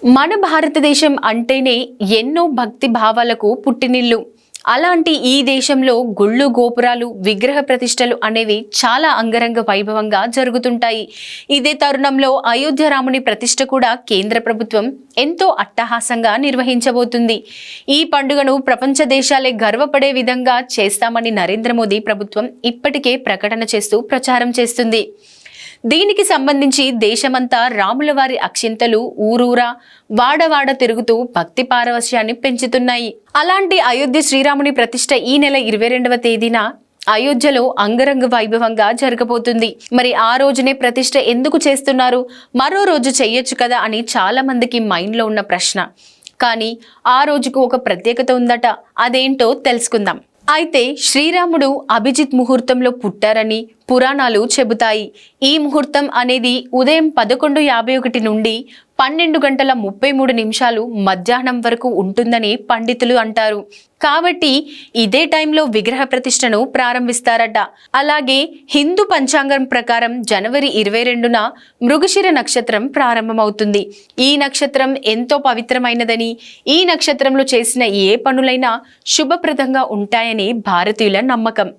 మన భారతదేశం అంటేనే ఎన్నో భక్తి భావాలకు పుట్టినిల్లు. అలాంటి ఈ దేశంలో గుళ్ళు గోపురాలు విగ్రహ ప్రతిష్టలు అనేవి చాలా అంగరంగ వైభవంగా జరుగుతుంటాయి. ఇదే తరుణంలో అయోధ్య రాముని ప్రతిష్ట కూడా కేంద్ర ప్రభుత్వం ఎంతో అట్టహాసంగా నిర్వహించబోతుంది. ఈ పండుగను ప్రపంచ దేశాలే గర్వపడే విధంగా చేస్తామని నరేంద్ర మోదీ ప్రభుత్వం ఇప్పటికే ప్రకటన చేస్తూ ప్రచారం చేస్తుంది. దీనికి సంబంధించి దేశమంతా రాముల వారి అక్షింతలు ఊరూరా వాడవాడ తిరుగుతూ భక్తి పారవశ్యాన్ని పెంచుతున్నాయి. అలాంటి అయోధ్య శ్రీరాముని ప్రతిష్ట ఈ నెల 22వ తేదీన అయోధ్యలో అంగరంగ వైభవంగా జరగబోతుంది. మరి ఆ రోజునే ప్రతిష్ట ఎందుకు చేస్తున్నారు, మరో రోజు చెయ్యొచ్చు కదా అని చాలా మందికి మైండ్లో ఉన్న ప్రశ్న. కానీ ఆ రోజుకు ఒక ప్రత్యేకత ఉందట. అదేంటో తెలుసుకుందాం. అయితే శ్రీరాముడు అభిజిత్ ముహూర్తంలో పుట్టారని పురాణాలు చెబుతాయి. ఈ ముహూర్తం అనేది ఉదయం 11:51 నుండి 12:33 మధ్యాహ్నం వరకు ఉంటుందని పండితులు అంటారు. కాబట్టి ఇదే టైంలో విగ్రహ ప్రతిష్టను ప్రారంభిస్తారట. అలాగే హిందూ పంచాంగం ప్రకారం జనవరి 22న మృగశిర నక్షత్రం ప్రారంభమవుతుంది. ఈ నక్షత్రం ఎంతో పవిత్రమైనదని, ఈ నక్షత్రంలో చేసిన ఏ పనులైనా శుభప్రదంగా ఉంటాయని భారతీయుల నమ్మకం.